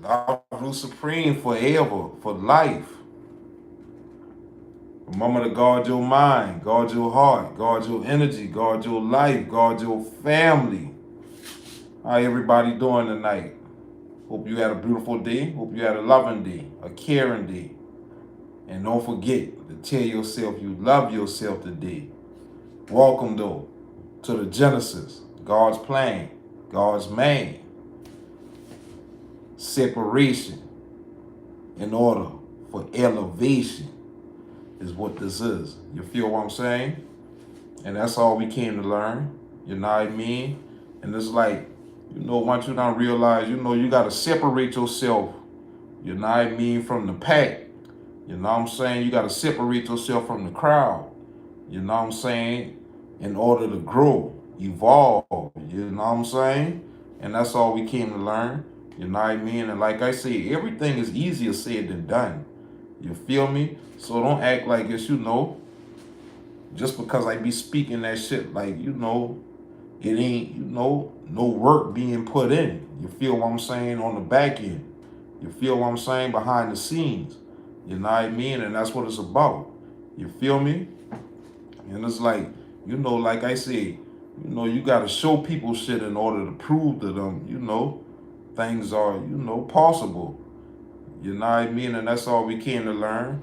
LoveRuledSupreme forever, for life. Remember to guard your mind, guard your heart, guard your energy, guard your life, guard your family. How everybody doing tonight? Hope you had a beautiful day. Hope you had a loving day, a caring day. And don't forget to tell yourself you love yourself today. Welcome though to the Genesis, God's plan, God's man. Separation in order for elevation is what this is. You feel what I'm saying? And that's all we came to learn. You know what I mean? And it's like, once you don't realize, you got to separate yourself, you know what I mean, from the pack. You know what I'm saying? You got to separate yourself from the crowd. You know what I'm saying? In order to grow, evolve. You know what I'm saying? And that's all we came to learn. You know what I mean? And like I say, everything is easier said than done. You feel me? So don't act like it's, just because I be speaking that shit, like, it ain't, no work being put in. You feel what I'm saying? On the back end. You feel what I'm saying? Behind the scenes. You know what I mean? And that's what it's about. You feel me? And it's like, like I say, you got to show people shit in order to prove to them, things are, possible. You know what I mean? And that's all we came to learn.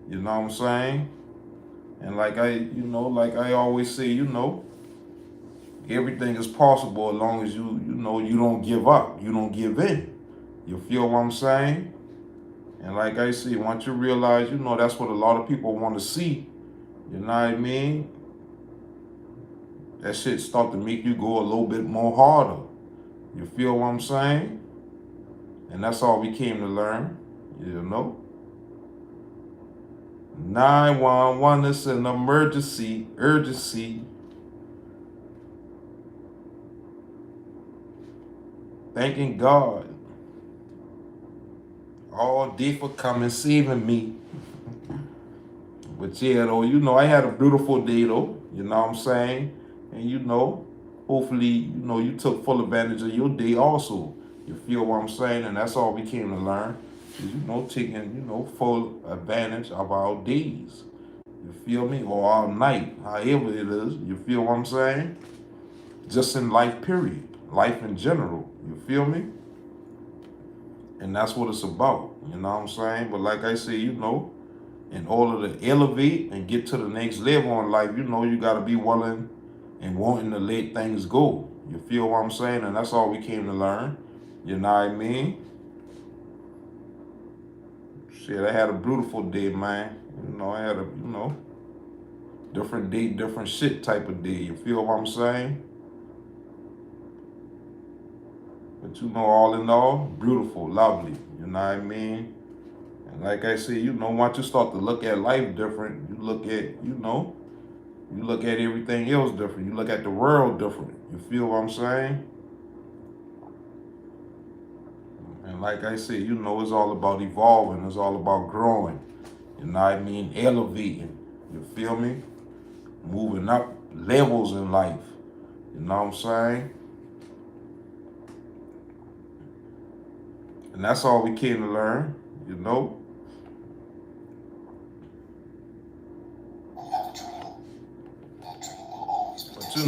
You know what I'm saying? And like I always say, everything is possible as long as you don't give up. You don't give in. You feel what I'm saying? And like I say, once you realize, that's what a lot of people want to see. You know what I mean? That shit start to make you go a little bit more harder. You feel what I'm saying? And that's all we came to learn. 911 is an emergency, urgency. Thanking God all day for coming saving me. But yeah, though, I had a beautiful day though. You know what I'm saying? And hopefully, you took full advantage of your day also. You feel what I'm saying? And that's all we came to learn. Is, taking, full advantage of our days. You feel me? Or our night, however it is. You feel what I'm saying? Just in life, period. Life in general. You feel me? And that's what it's about. You know what I'm saying? But like I say, in order to elevate and get to the next level in life, you got to be willing and wanting to let things go. You feel what I'm saying? And that's all we came to learn. You know what I mean? Shit, I had a beautiful day, man. I had a, different day, different shit type of day. You feel what I'm saying? But all in all, beautiful, lovely. You know what I mean? And like I say, once you start to look at life different, you look at, you look at everything else different. You look at the world different. You feel what I'm saying? And like I say, it's all about evolving. It's all about growing. You know what I mean? Elevating. You feel me? Moving up levels in life. You know what I'm saying? And that's all we came to learn,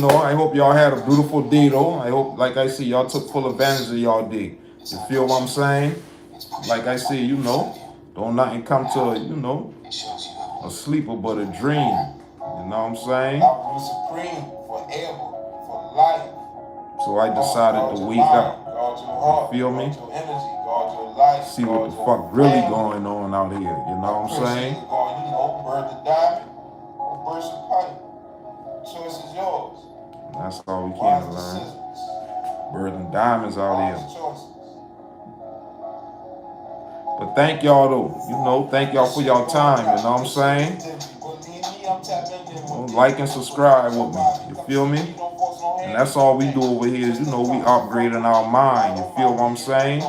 But I hope y'all had a beautiful day though. I hope, like I say, y'all took full advantage of y'all day. You feel what I'm saying? Like I say, don't nothing come to, a sleeper but a dream. You know what I'm saying? Supreme forever, for life. So I decided to wake up. You feel me? See what the fuck really going on out here. You know what I'm saying? Bird the diamond or burst a pipe. Choice is yours. That's all we can learn. Birds and diamonds out here. But thank y'all though. Thank y'all for y'all time. You know what I'm saying? Like and subscribe with me. You feel me? And that's all we do over here is, we upgrading our mind. You feel what I'm saying?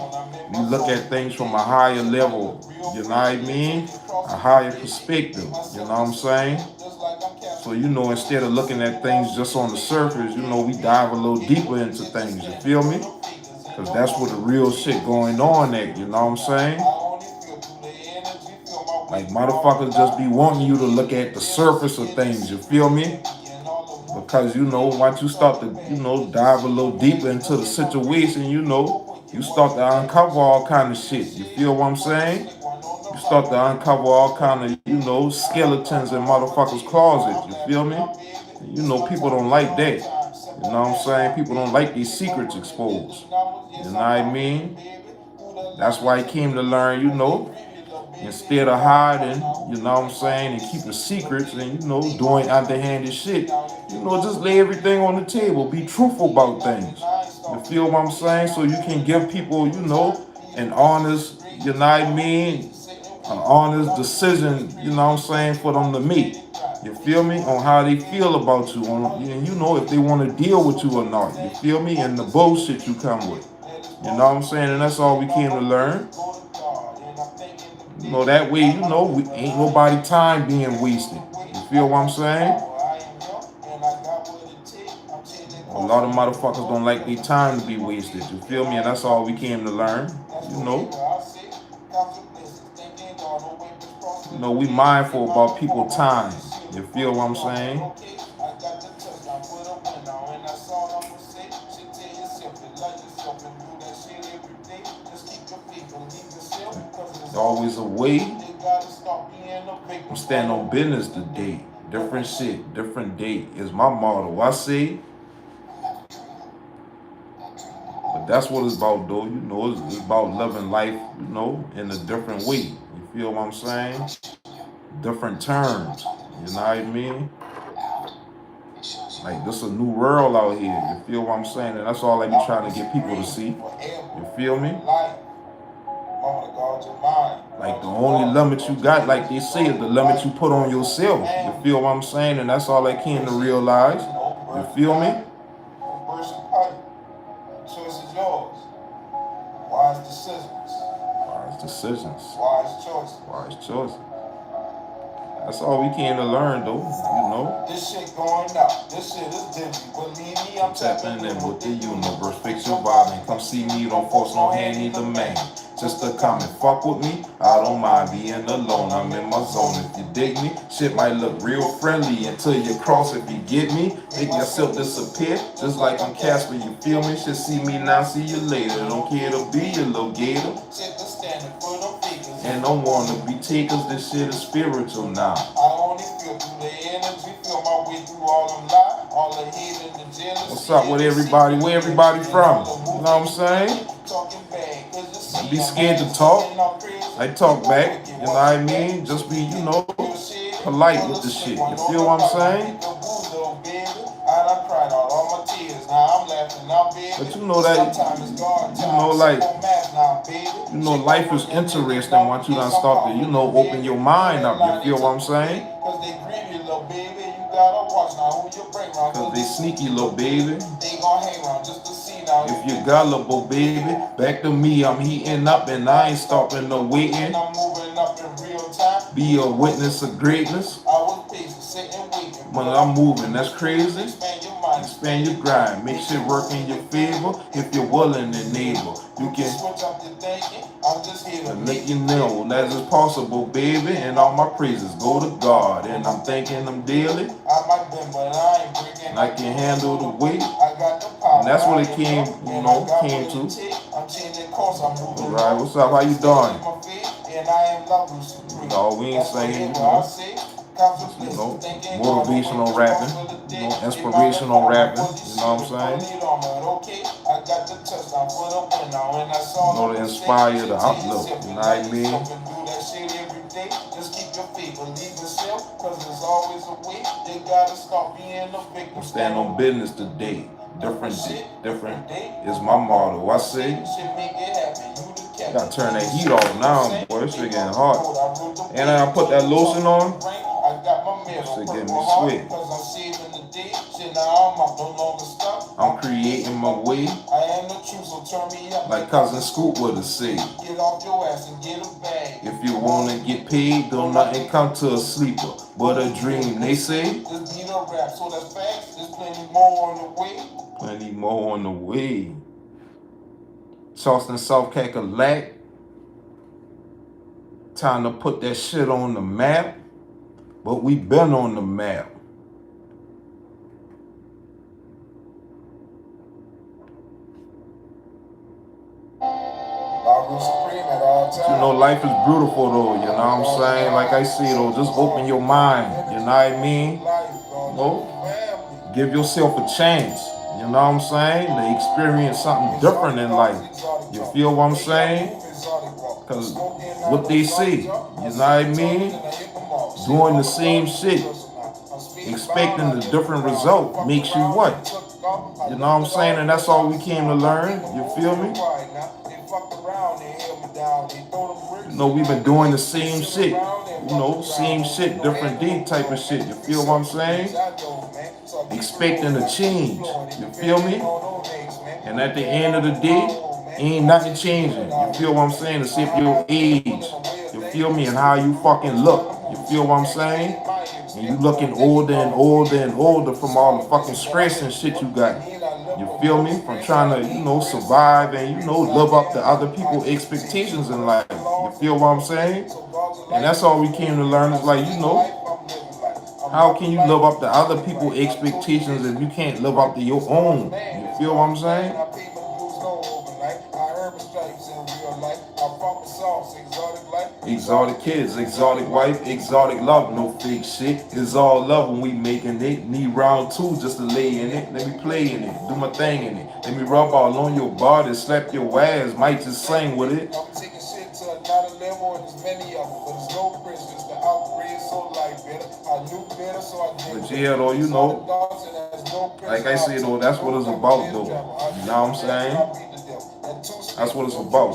We look at things from a higher level. You know what I mean? A higher perspective. You know what I'm saying? So, instead of looking at things just on the surface, we dive a little deeper into things. You feel me? Because that's what the real shit going on at, you know what I'm saying? Like, motherfuckers just be wanting you to look at the surface of things, you feel me? Because, you know, once you start to, you know, dive a little deeper into the situation, you know, you start to uncover all kind of shit. You feel what I'm saying? You start to uncover all kind of, you know, skeletons in motherfuckers' closets. You feel me? You know, people don't like that. You know what I'm saying? People don't like these secrets exposed. You know what I mean? That's why he came to learn, you know, instead of hiding, you know what I'm saying, and keeping secrets and, you know, doing underhanded shit, you know, just lay everything on the table. Be truthful about things. You feel what I'm saying? So you can give people, you know, an honest, you know what I mean, an honest decision, you know what I'm saying, for them to make. You feel me? On how they feel about you, and you know if they want to deal with you or not. You feel me? And the bullshit you come with. You know what I'm saying? And that's all we came to learn. You know, that way, you know, we ain't nobody time being wasted. You feel what I'm saying? A lot of motherfuckers don't like their time to be wasted. You feel me? And that's all we came to learn. You know. You know, we mindful about people's time. You feel what I'm saying? There's always a way. I'm standing on business today. Different shit, different date is my motto. I say, but that's what it's about, though. You know, it's about living life, you know, in a different way. You feel what I'm saying? Different terms. You know what I mean? Like, this is a new world out here. You feel what I'm saying? And that's all I be trying to get people to see. You feel me? Like, the only limit you got, like they say, is the limit you put on yourself. You feel what I'm saying? And that's all I came to realize. You feel me? Choice is yours. Wise decisions. Wise decisions. Wise choices. Wise choices. That's all we came to learn, though. You know. This shit going up. This shit is dingy. Believe me, I'm tapping in with the universe. Fix your vibe and come see me. Don't force no hand, either man. Just to come and fuck with me, I don't mind being alone. I'm in my zone. If you dig me, shit might look real friendly until you cross. If you get me, make yourself disappear. Just like I'm Casper, you feel me? Should see me now, see you later. Don't care to be your little gator. And don't wanna be takers, this shit is spiritual now. I only feel through the energy, feel my way through all them lies, all the hate and the jealousy. What's up with everybody? Where everybody from? You know what I'm saying? Don't be scared to talk. I talk back, you know what I mean? Just be, you know, polite with the shit. You feel what I'm saying? But you know that, you know, like, you know, life is interesting once you done start to, you know, open your mind up. You feel what I'm saying? Because they sneaky, little baby. If you're gullible, baby, back to me, I'm heating up and I ain't stopping no waiting. Be a witness of greatness. When I'm moving, that's crazy. Expand your grind, make shit work in your favor. If you're willing and able, you can let you know that is possible, baby. And all my praises go to God. And I'm thanking Him daily. And I can handle the weight. And that's what it came, you know, came to. Alright, what's up? How you doing? No, we ain't saying, you know, motivational rapping, you know, inspirational rapping, you know what I'm saying? You know, to inspire the outlook, you know what I mean? I'm standing on business today. Different is my motto. I say, I gotta turn that heat off now, boy. This shit getting hot. And I put that lotion on. This shit getting me sweat. I'm creating my way. Like Cousin Scoop would have said. If you wanna get paid, don't nothing come to a sleeper but a dream. They say. Plenty more on the way. Charleston, South Carolina. Time to put that shit on the map. But we been on the map. LoveRuledSupreme at all times. You know, life is beautiful though, you know what I'm saying? Like I see though, just open your mind, you know what I mean? You know, give yourself a chance, you know what I'm saying? To experience something different in life. You feel what I'm saying? Because what they see, you know what I mean? Doing the same shit, expecting a different result makes you what? You know what I'm saying? And that's all we came to learn, you feel me? You know, we've been doing the same shit. You know, same shit, different day type of shit. You feel what I'm saying? Expecting a change. You feel me? And at the end of the day, ain't nothing changing. You feel what I'm saying? Except your age. You feel me? And how you fucking look. You feel what I'm saying? And you looking older and older and older from all the fucking stress and shit you got. You feel me? From trying to, you know, survive and, you know, live up to other people's expectations in life. You feel what I'm saying? And that's all we came to learn is like, you know, how can you live up to other people's expectations if you can't live up to your own? You feel what I'm saying? Exotic kids, exotic wife, exotic love, no fake shit. It's all love when we making it. Need round two just to lay in it. Let me play in it, do my thing in it. Let me rub all on your body, slap your ass, might just sing with it. I'm taking shit to another level and there's many of them, but there's no prisoners. The upgrade so like better. I knew better, so I did. But yeah, though, you know, like I said, though, that's what it's about, though. You know what I'm saying? That's what it's about.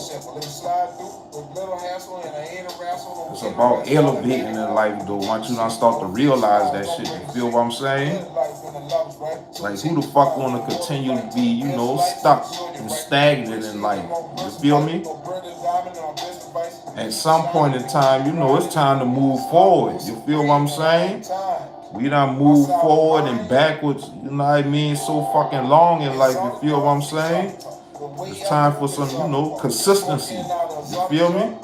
It's about elevating in life, though. Once you don't start to realize that shit, you feel what I'm saying? Like, who the fuck wanna continue to be, you know, stuck and stagnant in life? You feel me? At some point in time, you know, it's time to move forward. You feel what I'm saying? We done moved forward and backwards, you know what I mean, so fucking long in life, you feel what I'm saying? It's time for some, you know, consistency. You feel me?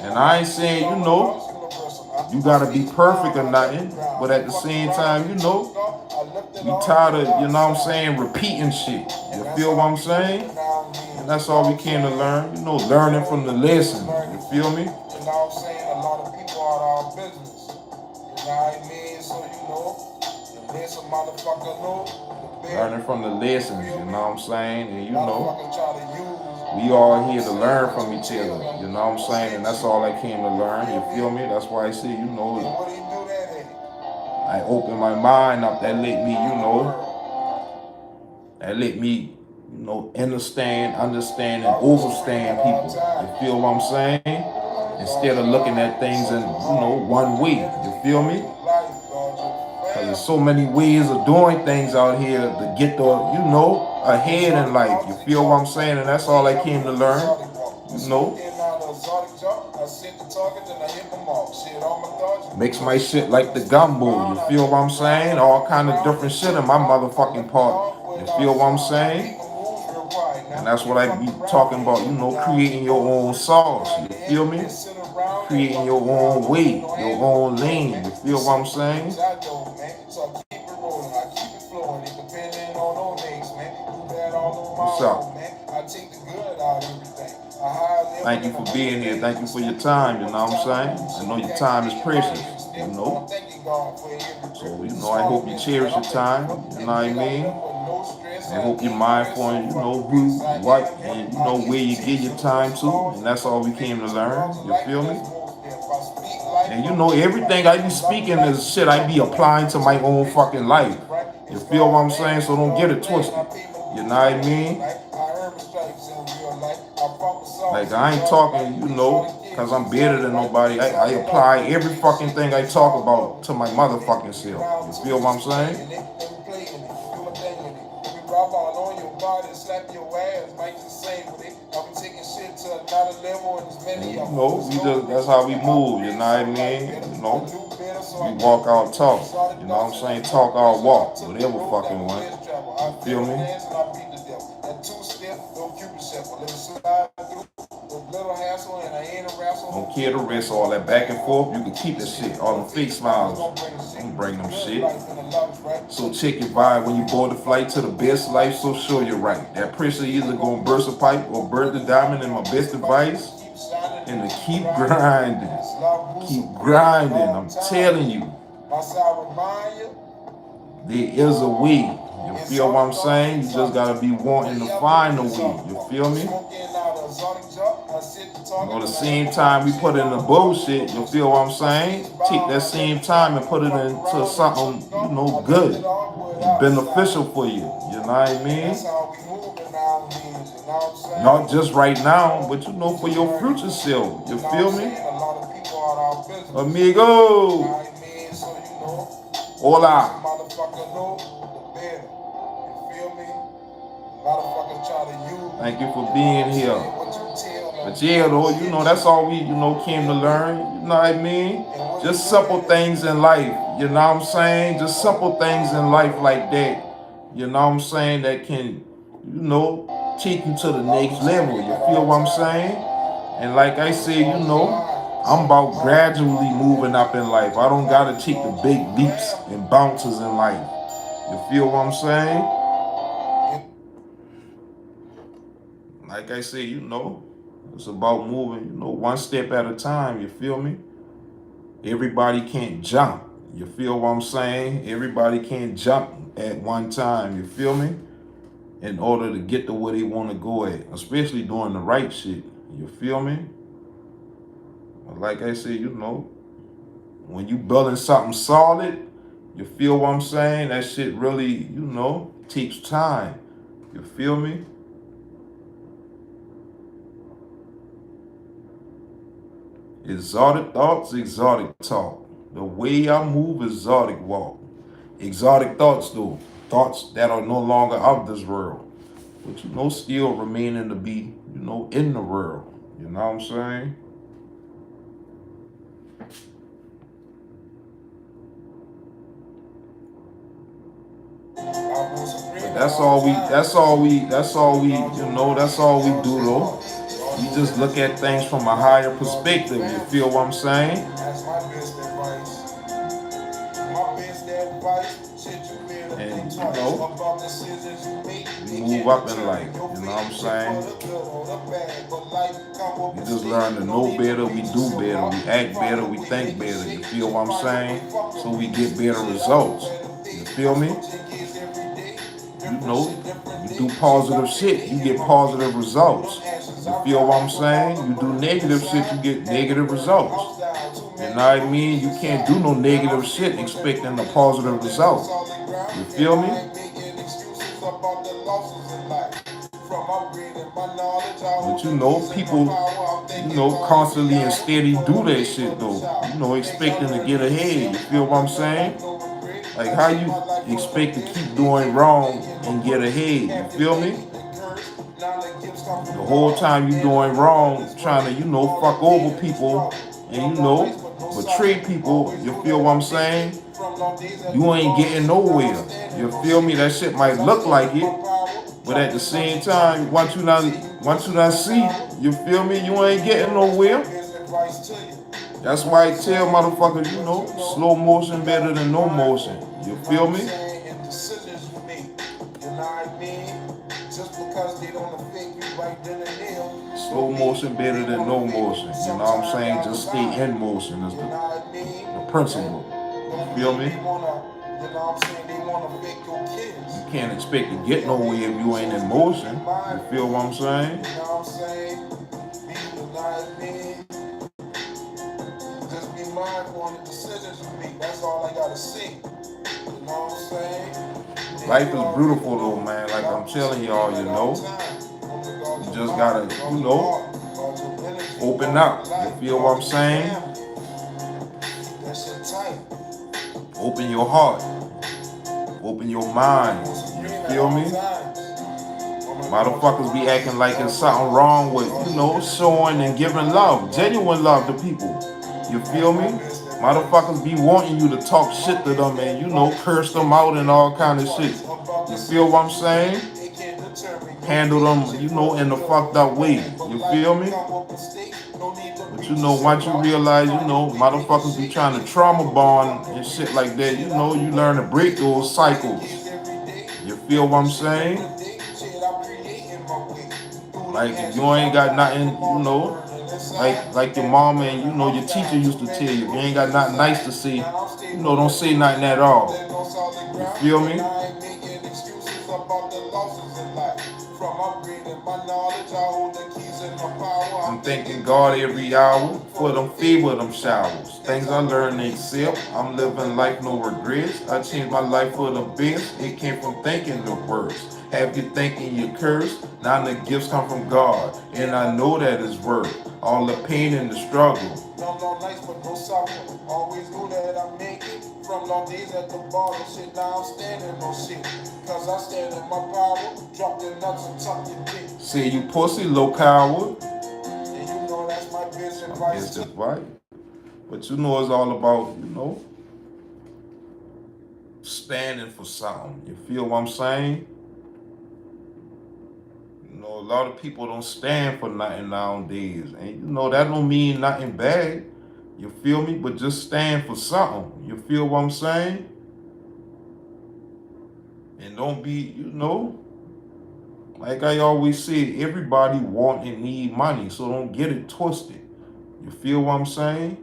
And I ain't saying, you know, you gotta be perfect or nothing, but at the same time, you know, we tired of, you know what I'm saying, repeating shit. You feel what I'm saying? And that's all we came to learn, you know, learning from the lesson. You feel me? You know what I'm saying? A lot of people are our business. You know what I mean? So, you know, the less a motherfucker know, learning from the lessons, you know what I'm saying? And you know, we all here to learn from each other, you know what I'm saying? And that's all I came to learn, you feel me? That's why I say, you know, I opened my mind up, that let me, you know, understand, and overstand people. You feel what I'm saying? Instead of looking at things in, you know, one way, you feel me? Because there's so many ways of doing things out here to get the, you know, ahead in life. You feel what I'm saying? And that's all I came to learn, you know. Mix my shit like the gumbo, you feel what I'm saying? All kind of different shit in my motherfucking pot. You feel what I'm saying? And that's what I be talking about, you know, creating your own sauce. You feel me? Creating your own way, your own lane. You feel what I'm saying? What's up? Thank you for being here. Thank you for your time, you know what I'm saying? I know your time is precious, you know? So, you know, I hope you cherish your time, you know what I mean? I hope you're mindful and, you know, who, what, and, you know, where you give your time to. And that's all we came to learn, you feel me? And, you know, everything I be speaking is shit I be applying to my own fucking life. You feel what I'm saying? So don't get it twisted. You know what I mean? Like, I ain't talking, you know, because I'm better than nobody. I apply every fucking thing I talk about to my motherfucking self. You feel what I'm saying? And, you know, that's how we move, you know what I mean? You know, we walk our talk, you know what I'm saying? Talk our walk, whatever fucking one. You feel me? Don't care the rest, all that back and forth. You can keep that shit. All them fake smiles. Don't bring them shit. So check your vibe when you board the flight to the best life, so sure you're right. That pressure either gonna burst a pipe or burn the diamond, and my best advice and to keep grinding. Keep grinding, I'm telling you. There is a way. You feel what I'm saying? You just gotta be wanting to find a way. You feel me? At the same time we put in the bullshit, you feel what I'm saying? Take that same time and put it into something, good and beneficial for you. You know what I mean? Not just right now, but for your future self. You feel me? Amigo. Hola. Thank you for being here. But yeah, though, that's all we, came to learn. You know what I mean? Just simple things in life. You know what I'm saying? Just simple things in life like that. You know what I'm saying? That can, take you to the next level. You feel what I'm saying? And like I said, I'm about gradually moving up in life. I don't gotta take the big leaps and bounces in life. You feel what I'm saying? Like I said, it's about moving, one step at a time. You feel me? Everybody can't jump. You feel what I'm saying? Everybody can't jump at one time. You feel me? In order to get to where they want to go at, especially doing the right shit. You feel me? But like I said, when you building something solid, you feel what I'm saying? That shit really, takes time. You feel me? Exotic thoughts, exotic talk. The way I move, exotic walk. Exotic thoughts, though. Thoughts that are no longer of this world. But still remaining to be, in the world. You know what I'm saying? But that's all we do though. We just look at things from a higher perspective. You feel what I'm saying? And we move up in life. You know what I'm saying? We just learn to know better, we do better, we act better, we think better. You feel what I'm saying? So we get better results. You feel me? You do positive shit, you get positive results. You feel what I'm saying? You do negative shit, you get negative results. You know what I mean? You can't do no negative shit expecting a positive result. You feel me? But people, constantly and steady do that shit though. Expecting to get ahead. You feel what I'm saying? Like how you expect to keep doing wrong and get ahead. You feel me? The whole time you doing wrong, trying to, fuck over people and, betray people. You feel what I'm saying? You ain't getting nowhere. You feel me? That shit might look like it, but at the same time, once you not see, you feel me? You ain't getting nowhere. That's why I tell motherfuckers, slow motion better than no motion. You feel me? Slow motion better than no motion. You know what I'm saying? Just stay in motion is the principle. You feel me? You can't expect to get nowhere if you ain't in motion. You feel what I'm saying? Just be mindful on the decisions you make. That's all I gotta say. You know what I'm saying? Life is beautiful though, man. Like I'm telling y'all, you just gotta, open up. You feel what I'm saying? Open your heart. Open your mind. You feel me? Motherfuckers be acting like there's something wrong with, showing and giving love, genuine love to people. You feel me? Motherfuckers be wanting you to talk shit to them and, curse them out and all kind of shit. You feel what I'm saying? handle them, you know, in a fucked up way. You feel me? But you know, once you realize, you know, motherfuckers be trying to trauma bond and shit like that, you know, you learn to break those cycles. You feel what I'm saying? Like if you ain't got nothing, you know, like your mama and you know your teacher used to tell you, if you ain't got nothing nice to say, you know, don't say nothing at all. You feel me? I'm thanking God every hour for them favor, them showers. Things I learned to accept. I'm living life, no regrets. I changed my life for the best. It came from thinking the worst. Have you thinking you curse? Now the gifts come from God, and I know that is worth all the pain and the struggle. No nights but no suffer. Always knew that I make it. From long days at the bar and shit, now I'm standing on shit. Cause I stand in my power. Drop the nuts and tuck your dick. See you pussy, low coward. And you know that's my bitch advice. It's right. But you know it's all about, you know, standing for something. You feel what I'm saying? You know, a lot of people don't stand for nothing nowadays. And you know, that don't mean nothing bad. You feel me? But just stand for something. You feel what I'm saying? And don't be, you know, like I always say, everybody want and need money. So don't get it twisted. You feel what I'm saying?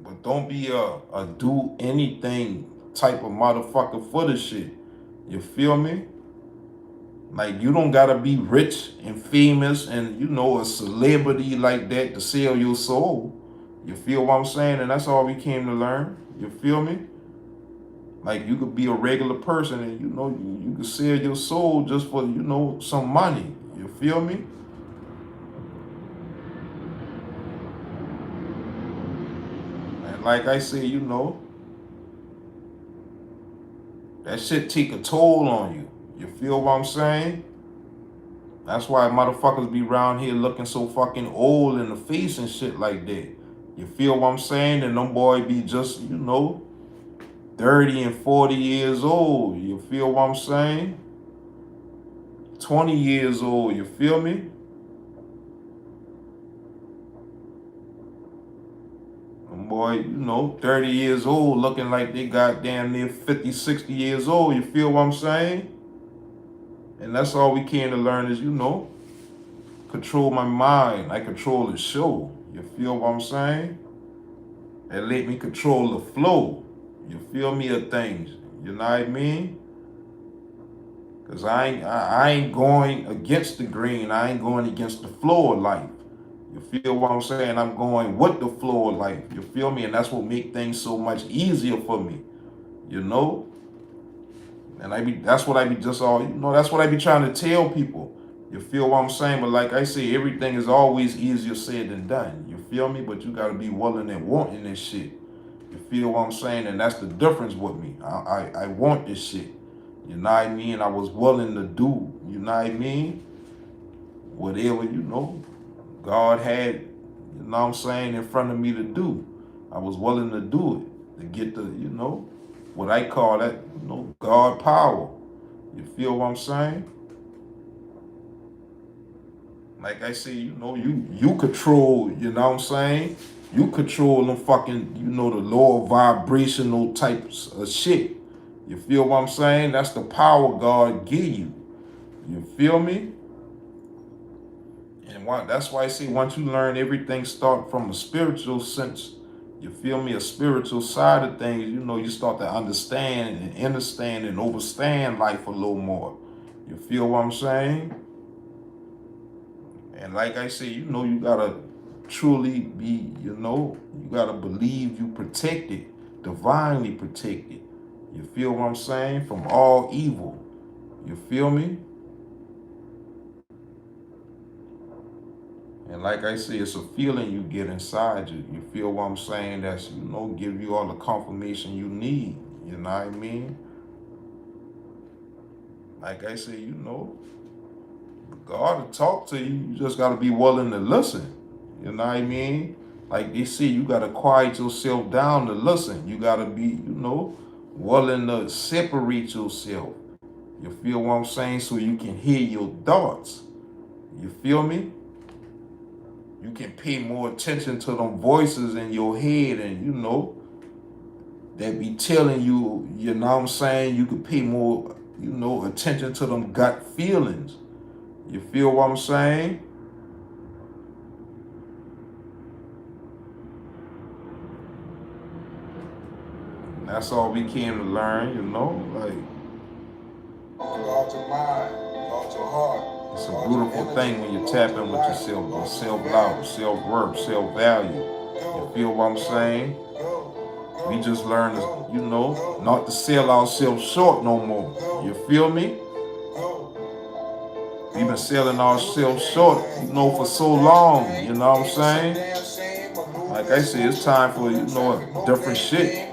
But don't be a do anything type of motherfucker for the shit. You feel me? Like you don't gotta be rich and famous and you know a celebrity like that to sell your soul. You feel what I'm saying? And that's all we came to learn. You feel me? Like you could be a regular person and you know you could sell your soul just for you know some money. You feel me? And like I say, you know, that shit take a toll on you. You feel what I'm saying? That's why motherfuckers be around here looking so fucking old in the face and shit like that. You feel what I'm saying? And them boy be just, you know, 30 and 40 years old. You feel what I'm saying? 20 years old. You feel me? Them boy, you know, 30 years old looking like they got damn near 50, 60 years old. You feel what I'm saying? And that's all we came to learn is, you know, control my mind. I control the show. You feel what I'm saying? And let me control the flow. You feel me of things. You know what I mean? Cause I ain't going against the green. I ain't going against the flow of life. You feel what I'm saying? I'm going with the flow of life. You feel me? And that's what make things so much easier for me. You know? And that's what I be just all, you know, that's what I be trying to tell people. You feel what I'm saying? But like I say, everything is always easier said than done. You feel me? But you gotta be willing and wanting this shit. You feel what I'm saying? And that's the difference with me. I want this shit. You know what I mean? I was willing to do, you know what I mean? Whatever, you know, God had, you know what I'm saying, in front of me to do. I was willing to do it, to get the, you know, what I call that, you know, God power. You feel what I'm saying? Like I say, you know, you control, you know what I'm saying? You control them fucking, you know, the lower vibrational types of shit. You feel what I'm saying? That's the power God give you. You feel me? And that's why I say once you learn everything start from a spiritual sense, you feel me, a spiritual side of things, you know, you start to understand and understand and overstand life a little more. You feel what I'm saying? And like I say, you know, you gotta truly be, you know, you gotta believe you protected, divinely protected. You feel what I'm saying? From all evil. You feel me? And like I say, it's a feeling you get inside you. You feel what I'm saying? That's, you know, give you all the confirmation you need. You know what I mean? Like I say, you know, God will talk to you. You just got to be willing to listen. You know what I mean? Like they say, you got to quiet yourself down to listen. You got to be, you know, willing to separate yourself. You feel what I'm saying? So you can hear your thoughts. You feel me? You can pay more attention to them voices in your head, and that be telling you, you know what I'm saying? You could pay more, attention to them gut feelings. You feel what I'm saying? And that's all we came to learn, like Guard your mind, guard your heart. it's a beautiful thing when you tap in with yourself, your self-love, self-worth, self-value. You feel what I'm saying? We just learn to, not to sell ourselves short no more. You feel me? We've been selling ourselves short, for so long. You know what I'm saying? Like I said, it's time for, different shit.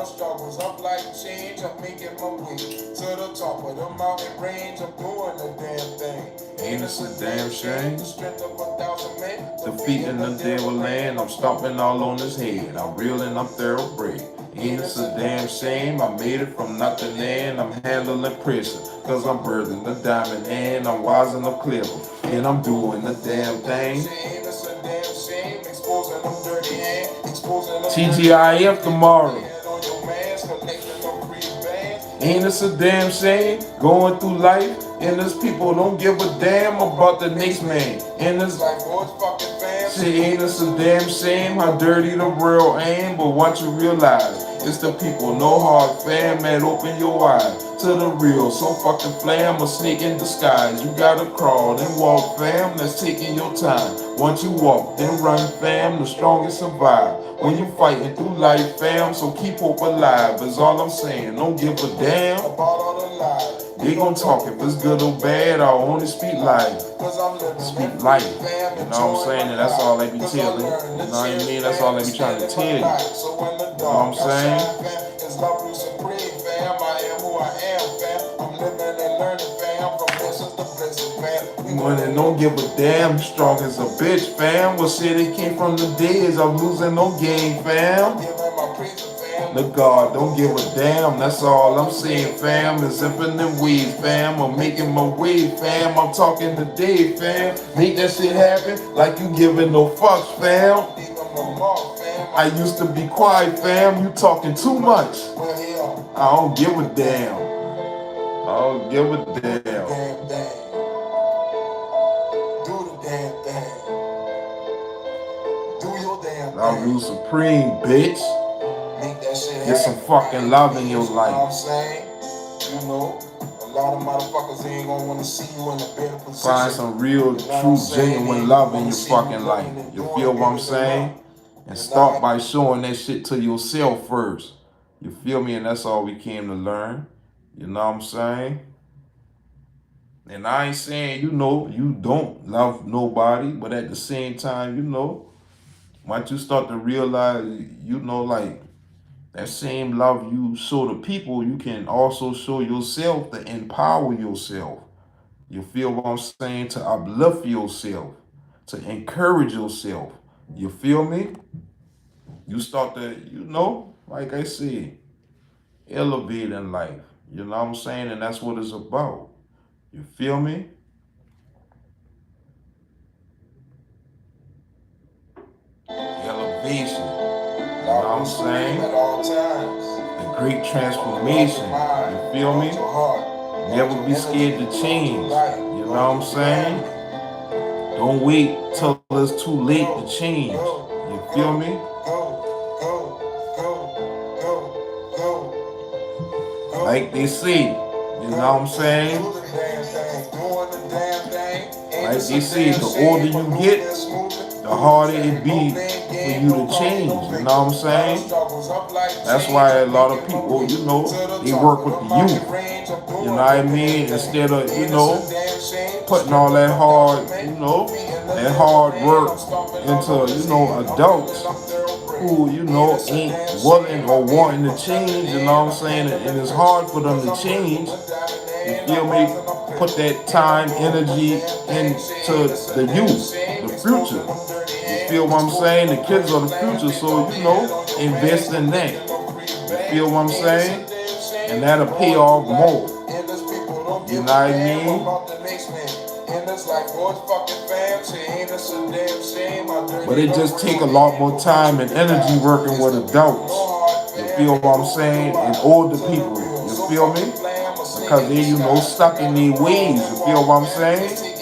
Struggles up like change, I'm making my way to the top of the mountain range. I'm doing the damn thing. Ain't this a damn shame? The strength of 1,000 men, defeating the devil land. I'm stomping all on his head. I'm real and I'm thoroughbred. Ain't this a damn shame? I made it from nothing and I'm handling pressure. Cause I'm birthing the diamond and I'm wise and I'm clever. And I'm doing the damn thing. TGIF tomorrow. Ain't this a damn shame? Going through life and this people don't give a damn about the next man. And this shit, ain't this a damn shame how dirty the world ain't? But once you realize it's the people, no hard fam, man, open your eyes to the real. So fucking flam, a snake in disguise. You gotta crawl, then walk, fam, that's taking your time. Once you walk, then run, fam, the strongest survive. When you fighting through life, fam, so keep hope alive, is all I'm saying. Don't give a damn. They gon' talk if it's good or bad, I only speak life. Speak life. You know what I'm saying? And that's all they be telling. You know what I mean? That's all they be trying to tell you. You know what I'm saying? It's LoveRuledSupreme, fam. I am who I am, fam. I'm living and learning, fam. From blessings to blessings, fam. Money don't give a damn, strong as a bitch, fam. What shit it came from the dead, I'm losing no game, fam. The God don't give a damn, that's all I'm saying, fam. It's infinite weed, fam. I'm making my way, fam. I'm talking today, fam. Make that shit happen like you giving no fucks, fam. I used to be quiet, fam. You talking too much. I don't give a damn. I don't give a damn. LoveRuledSupreme, bitch. Get some fucking love in your life. You know what I'm saying? A lot of motherfuckers ain't gonna wanna see you in a better position. Find some real, true, genuine love in your fucking life. You feel what I'm saying? And start by showing that shit to yourself first. You feel me? And that's all we came to learn. You know what I'm saying? And I ain't saying, you don't love nobody, but at the same time, once you start to realize, like, that same love you show to people, you can also show yourself to empower yourself. You feel what I'm saying? To uplift yourself, to encourage yourself. You feel me? You start to, like I said, elevate in life. You know what I'm saying? And that's what it's about. You feel me? Elevation. You know what I'm saying? The great transformation. You feel me? Never be scared to change. You know what I'm saying? Don't wait till it's too late to change. You feel me? Like they say, you know what I'm saying? Like they say, the older you get, the harder it be for you to change. You know what I'm saying? That's why a lot of people, they work with the youth. You know what I mean? Instead of, putting all that hard, that hard work into, adults who, ain't willing or wanting to change, you know what I'm saying? And it's hard for them to change. You feel me? Put that time, energy into the youth, the future. You feel what I'm saying? The kids are the future, so, invest in that. You feel what I'm saying? And that'll pay off more. You know what I mean? But it just take a lot more time and energy working with adults. You feel what I'm saying? And older people. You feel me? Because they, you know, stuck in their ways. You feel what I'm saying?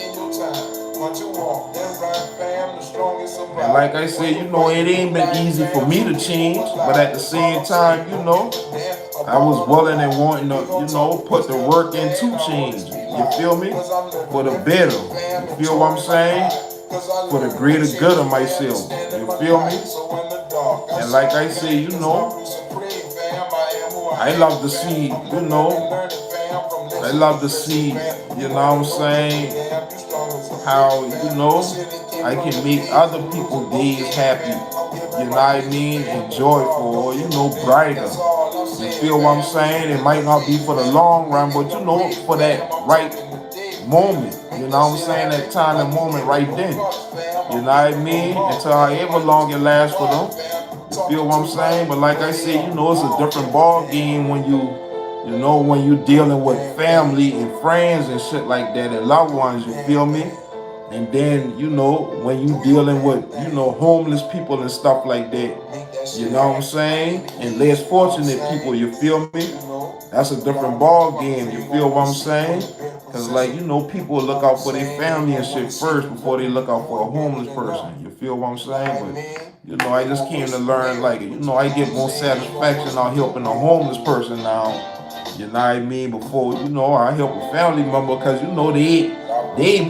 And like I said, you know, it ain't been easy for me to change. But at the same time, you know, I was willing and wanting to, you know, put the work in to change. You feel me? For the better. You feel what I'm saying? For the greater good of myself. You feel me? And like I say, you know, I love to see, you know, I love to see, you know what I'm saying, how, you know, I can make other people's days happy, you know what I mean, and joyful, or, you know, brighter. You feel what I'm saying? It might not be for the long run, but, you know, for that right moment, you know what I'm saying, that time and moment right then. You know what I mean? Until however long it lasts for them. You feel what I'm saying? But like I said, you know, it's a different ball game when you know, when you dealing with family and friends and shit like that and loved ones, you feel me? And then, you know, when you dealing with, you know, homeless people and stuff like that, you know what I'm saying? And less fortunate people, you feel me? That's a different ball game, you feel what I'm saying? Because, like, you know, people look out for their family and shit first before they look out for a homeless person. You feel what I'm saying? But, you know, I just came to learn, like, you know, I get more satisfaction out helping a homeless person now. You know what I mean? Before, you know, I help a family member because, you know, they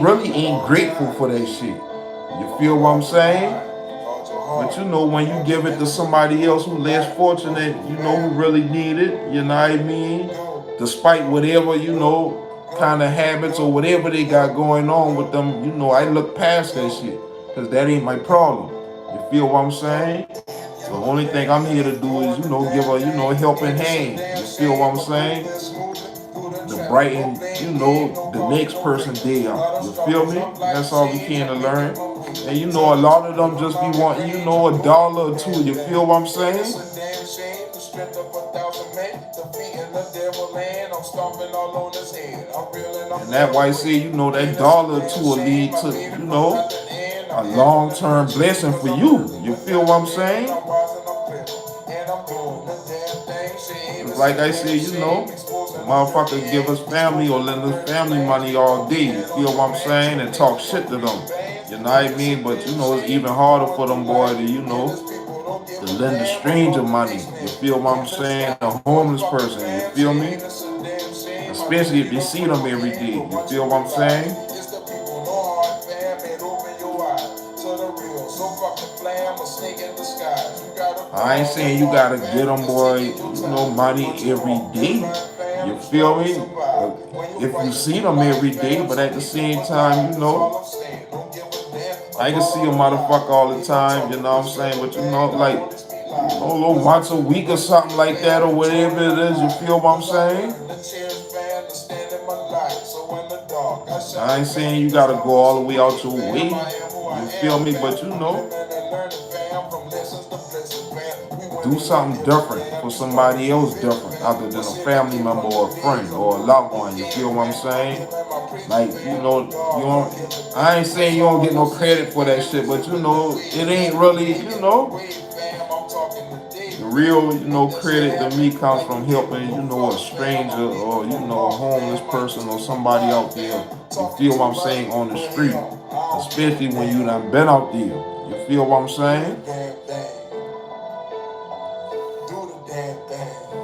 really ain't grateful for that shit. You feel what I'm saying? But, you know, when you give it to somebody else who less fortunate, you know, who really need it, you know what I mean? Despite whatever, you know, kind of habits or whatever they got going on with them, you know, I look past that shit because that ain't my problem. You feel what I'm saying? The only thing I'm here to do is, you know, give a, you know, a helping hand. You feel what I'm saying? To brighten, you know, the next person day up. You feel me? That's all we can to learn. And you know, a lot of them just be wanting, you know, $1 or $2. You feel what I'm saying? And that's why I say, you know, that $1 or $2 will lead to, you know, a long-term blessing for you. You feel what I'm saying? Like I said, you know, motherfuckers give us family or lend us family money all day. You feel what I'm saying? And talk shit to them. You know what I mean? But you know, it's even harder for them boys to, you know, to lend a stranger money. You feel what I'm saying? A homeless person. You feel me? Especially if you see them every day. You feel what I'm saying? I ain't saying you gotta get them, boy, you know, money every day. You feel me? If you see them every day, but at the same time, you know, I can see a motherfucker all the time, you know what I'm saying? But you know, like, you know, once a week or something like that or whatever it is, you feel what I'm saying? I ain't saying you gotta go all the way out your way. You feel me? But you know, do something different for somebody else different other than a family member or a friend or a loved one. You feel what I'm saying? Like, you know, you don't, I ain't saying you don't get no credit for that shit, but you know, it ain't really, you know, the real, you know, credit to me comes from helping, you know, a stranger or, you know, a homeless person or somebody out there. You feel what I'm saying, on the street, especially when you done been out there. You feel what I'm saying?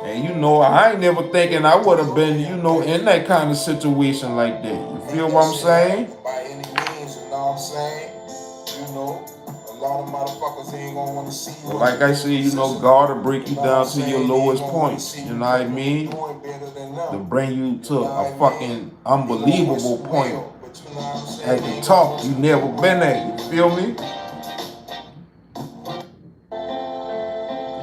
And you know, I ain't never thinking I would have been, you know, in that kind of situation like that. You feel what I'm saying? By any means, you know what I'm saying? You know, a lot of motherfuckers ain't gonna want to see you. Like I said, you know, God will break you down to your lowest point. You know what I mean? To bring you to a fucking unbelievable point. At the top, you never been at. You feel me?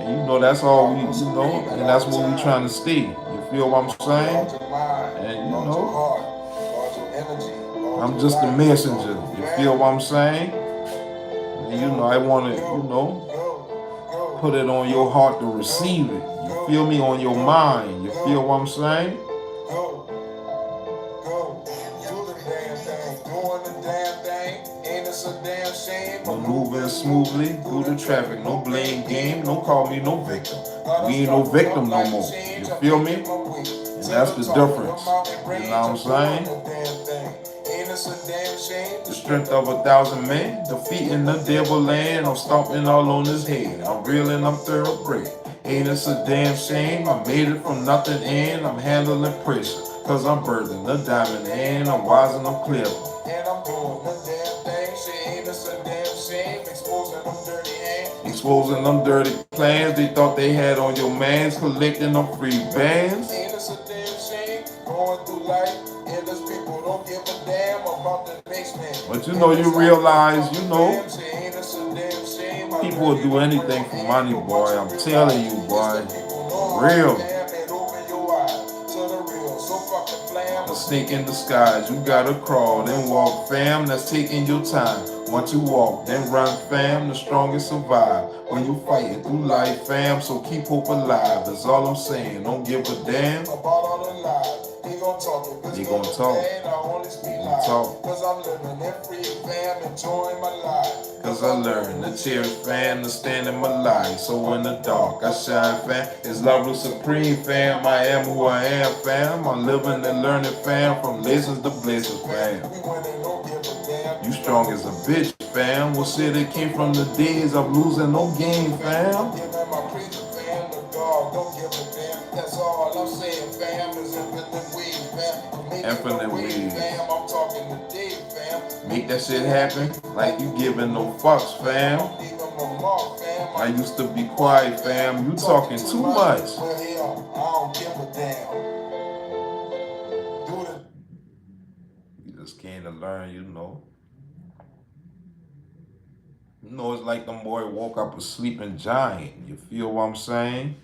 You know, that's all we, you know, and that's what we trying to stay. You feel what I'm saying? And you know, I'm just the messenger. You feel what I'm saying? And you know, I want to, you know, put it on your heart to receive it. You feel me? On your mind. You feel what I'm saying? Go, go, do the damn thing, doing the damn thing, ain't it a damn shame? I'm moving smoothly through the traffic, no blame game, no call me no victim. We ain't no victim no more. You feel me? And that's the difference. You know what I'm saying? The strength of 1,000 men, defeating the devil land. I'm stomping all on his head. I'm real and I'm thoroughbred. Ain't it a damn shame? I made it from nothing and I'm handling pressure. Cause I'm birthing the diamond and I'm wise and I'm clever. And I'm doing the damn thing, shit ain't it a damn shame? Exposing them dirty hands. Exposing them dirty plans they thought they had on your mans. Collecting them free bands. Ain't it a damn shame? Going through life, endless people don't give a damn about the next man. But you know, you realize, you know, people will do anything for money, boy. I'm telling you, boy. Real. A snake in disguise. You gotta crawl, then walk, fam. That's taking your time. Once you walk, then run, fam. The strongest survive. When you fighting through life, fam. So keep hope alive. That's all I'm saying. Don't give a damn. About all the lies. They gon' talk. They gon' talk. They gon' talk. Cause I'm living it free, fam, enjoying my life. Cause I learned to cherish, fam, to stand in my life. So in the dark, I shine, fam. It's LoveRuledSupreme, fam. I am who I am, fam. I'm living and learning, fam. From lessons to blessings, fam. You strong as a bitch, fam. What shit that came from the days of losing no game, fam. That's all I'm saying, fam, is infinite weed, fam. Infinite weed. Fam, I'm talking to Dave, fam. Make that shit happen like you giving no fucks, fam. I used to be quiet, fam. You talking too much. I don't give a damn. Do it. You just came to learn, you know. You know, it's like them boy woke up a sleeping giant. You feel what I'm saying?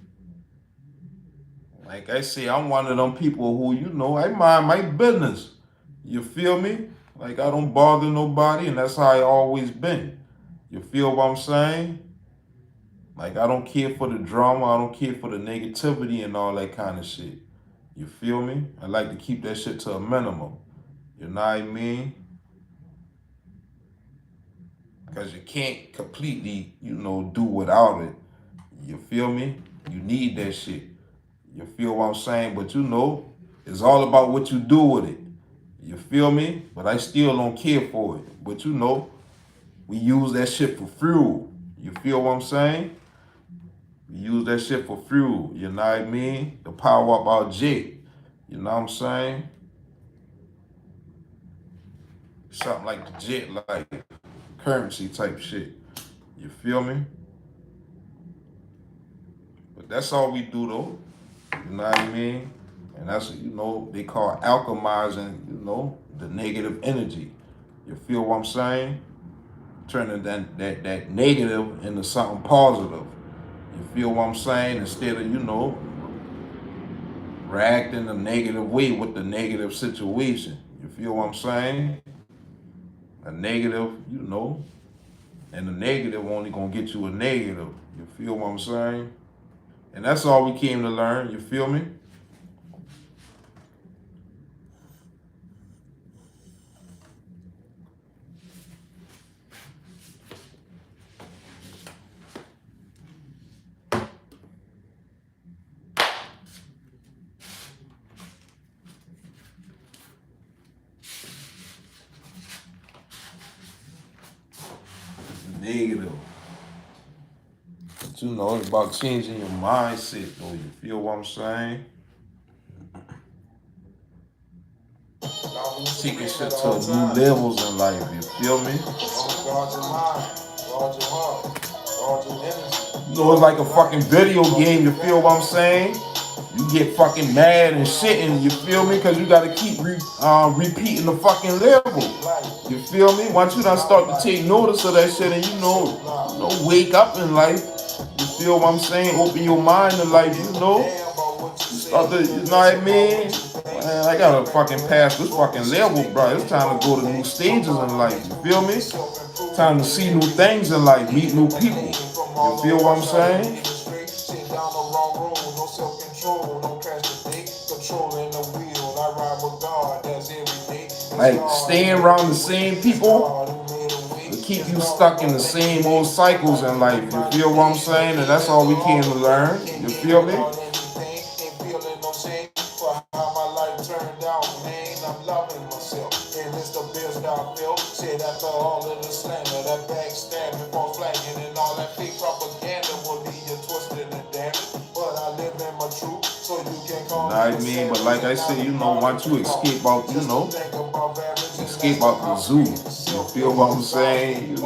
Like I say, I'm one of them people who, you know, I mind my business. You feel me? Like I don't bother nobody, and that's how I always been. You feel what I'm saying? Like I don't care for the drama, I don't care for the negativity and all that kind of shit. You feel me? I like to keep that shit to a minimum. You know what I mean? Because you can't completely, you know, do without it. You feel me? You need that shit. You feel what I'm saying? But you know, it's all about what you do with it. You feel me? But I still don't care for it. But you know, we use that shit for fuel. You feel what I'm saying? We use that shit for fuel. You know what I mean? To power up our jet. You know what I'm saying? Something like the jet, like currency type shit. You feel me? But that's all we do though. You know what I mean? And that's, you know, they call alchemizing, you know, the negative energy. You feel what I'm saying? Turning that negative into something positive. You feel what I'm saying? Instead of, you know, reacting a negative way with the negative situation. You feel what I'm saying? A negative, you know, and the negative only gonna get you a negative. You feel what I'm saying? And that's all we came to learn. You feel me? Negative. But you know, it's about changing your mindset, though. You feel what I'm saying? Taking shit to new levels in life. You feel me? You know, it's like a fucking video game. You feel what I'm saying? You get fucking mad and shit, and you feel me? Because you got to keep repeating the fucking level. You feel me? Once you done start to take notice of that shit, and you know, wake up in life. You feel what I'm saying? Open your mind to life, you know? Start to, you know what I mean? Man, I gotta fucking pass this fucking level, bro. It's time to go to new stages in life. You feel me? Time to see new things in life, meet new people. You feel what I'm saying? Sit down the wrong road, no self-control, don't crash the day, controlling the wheel. I ride with God, that's every day. Like staying around the same people to keep you stuck in the same old cycles in life. You feel what I'm saying? And that's all we came to learn. You feel me? I'm loving myself, and it's the best I feel. Said after all of the slander, that backstabbing, false flagging, and all that fake propaganda will be your twisted and damage. But I live in my truth, so you can call me. Know what I mean? But like I said, once you escape out, escape out the zoo. You feel what I'm saying? A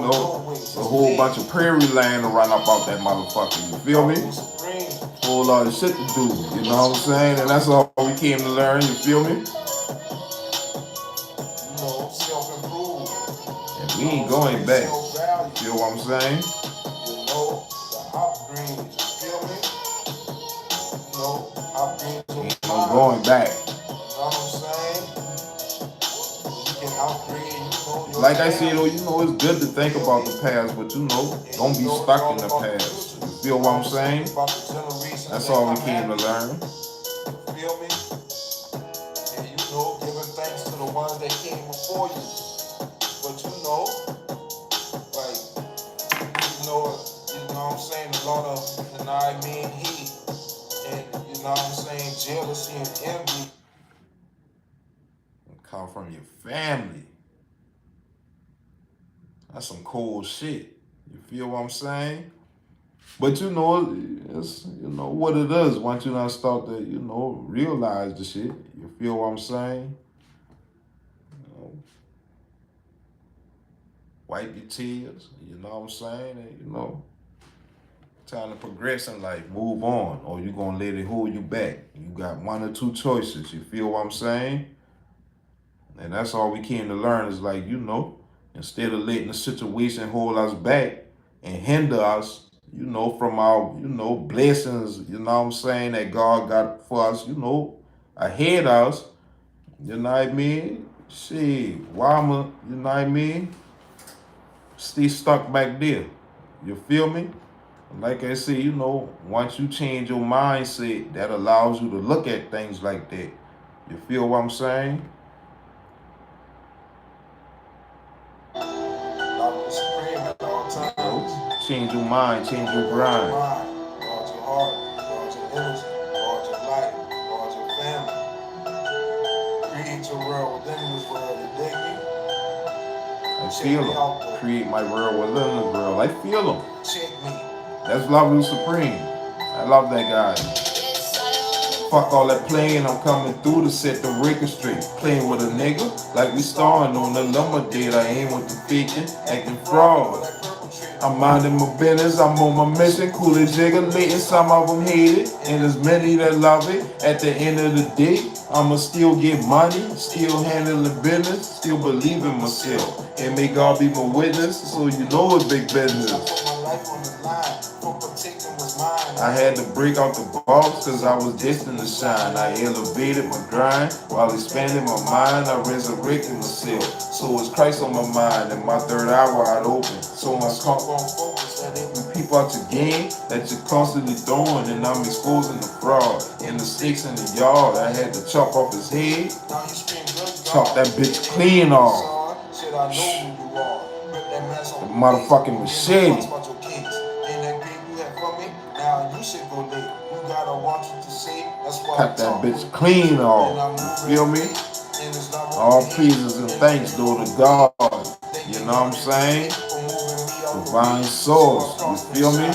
whole bunch of prairie land to run up out that motherfucker. You feel me? Whole lot of shit to do. You know what I'm saying? And that's all we came to learn. You feel me? And we ain't going back. You feel what I'm saying? Ain't no going back. Like I said, it's good to think about the past, but don't be stuck in the past. You feel what I'm saying? That's all we came to learn. Feel me? And giving thanks to the ones that came before you. But what I'm saying, a lot of, hate and, jealousy and envy. Come from your family. That's some cold shit. You feel what I'm saying? But it's what it is once you done start to, realize the shit. You feel what I'm saying? Wipe your tears, you know what I'm saying? And, time to progress in life, move on, or you gonna let it hold you back. You got one or two choices, you feel what I'm saying? And that's all we came to learn is instead of letting the situation hold us back and hinder us, from our, blessings, you know what I'm saying, that God got for us, ahead of us, you know what I mean? Shit, why am I, you know what I mean? Stay stuck back there. You feel me? Like I said, once you change your mindset, that allows you to look at things like that. You feel what I'm saying? LoveRuledSupreme at all times. Change your mind, change your grind. Guard your heart, guard your energy, guard your life, guard your family. Create your world within this world, you dig me? I feel them. Create my world within the world. I feel them. Check me. That's LoveRuledSupreme. I love that guy. Fuck all that playing, I'm coming through to set the record straight. Playing with a nigga like we starring on the lumber date. I ain't with the faking, acting fraud. I'm minding my business, I'm on my mission. Cool as jigger, lating, some of them hate it, and there's many that love it. At the end of the day, I'ma still get money, still handling business, still believe in myself, and may God be my witness, so it's big business. I had to break out the box cause I was destined to shine. I elevated my grind while expanding my mind. I resurrected myself, so it's Christ on my mind and my third eye wide open. So I'm people out your game that you're constantly throwing, and I'm exposing the fraud and the sticks in the yard. I had to chop off his head, chop that bitch clean off. The motherfucking machete. Cut that bitch clean off. You feel me? All praises and thanks go to God. You know what I'm saying? Divine source. You feel me?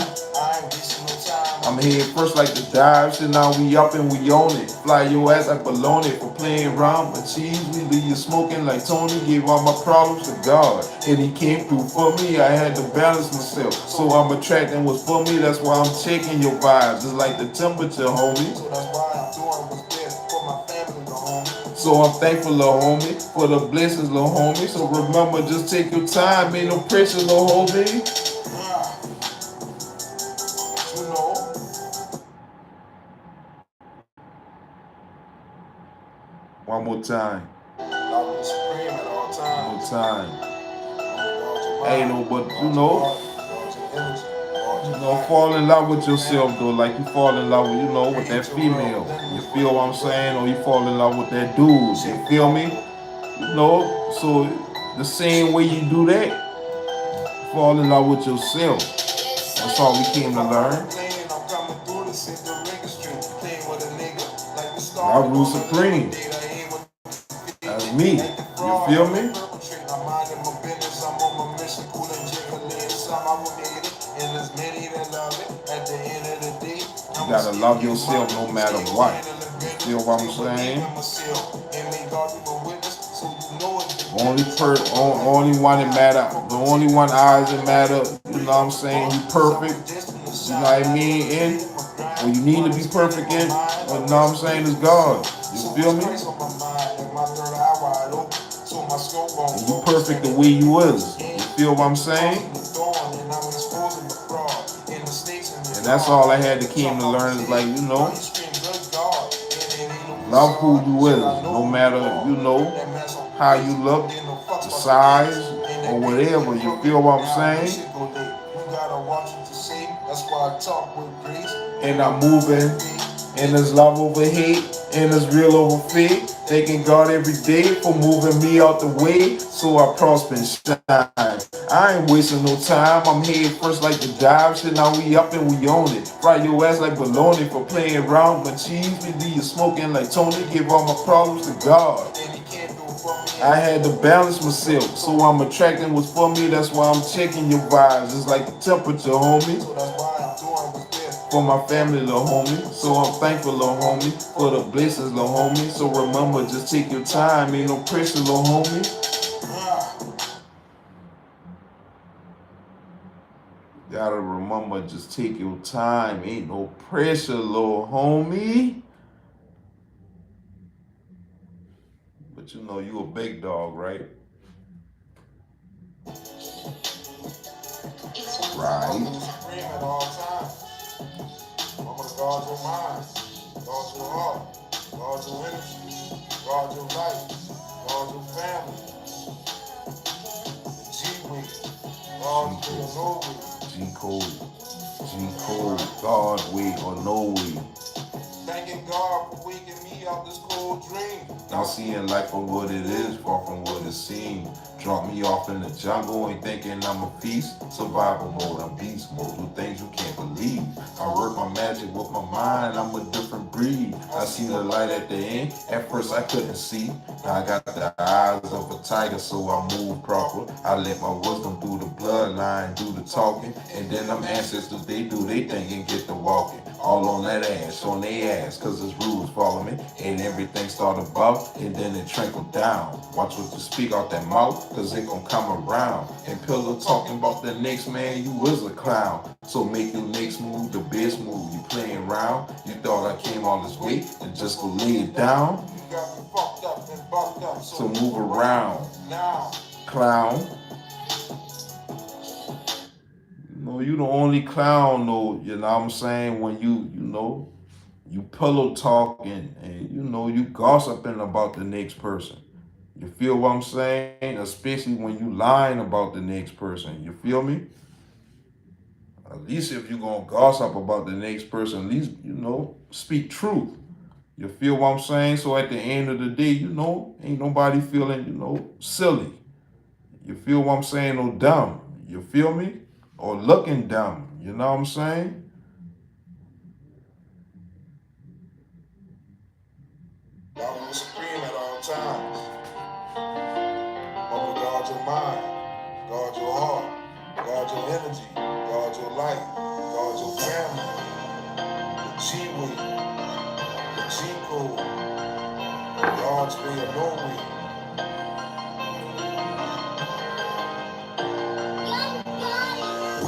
I'm here first like the dive, so now we up and we own it. Fly your ass like baloney for playing around with cheese. We leave you smoking like Tony. Gave all my problems to God, and he came through for me. I had to balance myself, so I'm attracting what's for me. That's why I'm checking your vibes. It's like the temperature, homie. So I'm thankful, little homie, for the blessings, little homie. So remember, just take your time, ain't no pressure, little homie. One more time. LoveRuledSupreme at all times. One more time. Ain't no but fall in love with yourself though, like you fall in love with, with that female. You feel what I'm saying? Or you fall in love with that dude. You feel me? So the same way you do that, fall in love with yourself. That's all we came to learn. Love Rule Supreme. That's me. You feel me? You gotta love yourself no matter what. You feel what I'm saying? Only one that matter. The only one eyes that matter. You know what I'm saying? You perfect. You know what I mean? And when you need to be perfect in, you know what I'm saying, is God. You feel me? And you perfect the way you is. You feel what I'm saying? And that's all I had to came to learn is like, love who you is, no matter, how you look, the size, or whatever. You feel what I'm saying? And I'm moving, and there's love over hate, and there's real over fake. Thanking God every day for moving me out the way so I prosper and shine. I ain't wasting no time. I'm head first like the dive. Shit, now we up and we own it. Fry your ass like bologna for playing around with cheese. We leave you smoking like Tony. Give all my problems to God. I had to balance myself, so I'm attracting what's for me. That's why I'm checking your vibes. It's like the temperature, homie. For my family, little homie. So I'm thankful, little homie, for the blessings, little homie. So remember, just take your time. Ain't no pressure, little homie. Gotta remember, just take your time. Ain't no pressure, little homie. But you a big dog, right? Right. Guard your mind, guard your heart, guard your energy, guard your life, guard your family. G-Way, guard your no way. G-Code, God way or no way. Thanking God for waking me out this cold dream. Now seeing life for what it is, far from what it seems. Drop me off in the jungle, ain't thinking I'm a feast. Survival mode, I'm beast mode, do things you can't believe. I work my magic with my mind, I'm a different breed. I see the light at the end, at first I couldn't see. Now I got the eyes of a tiger, so I move proper. I let my wisdom through the bloodline, do the talking. And then them ancestors, they do they thing and get to walking. All on that ass, on they ass, cause it's rules follow me. And everything start above, and then it trickle down. Watch what you speak out that mouth, cause it gon' come around. And pillow talking about the next man, you was a clown. So make your next move the best move. You playing around, you thought I came all this way, and just go lay it down. You got me fucked up and bucked up, so move around, clown. You the only clown, though, you know what I'm saying, when you pillow talking and you gossiping about the next person. You feel what I'm saying? Especially when you lying about the next person. You feel me? At least if you gonna gossip about the next person, at least, speak truth. You feel what I'm saying? So at the end of the day, ain't nobody feeling, silly. You feel what I'm saying? Or dumb. You feel me? Or looking dumb. You know what I'm saying? LoveRuledSupreme at all times. Remember to guard your mind, guard your heart, guard your energy, guard your life, guard your family. The G-Way, the G-Code, God's way or no way.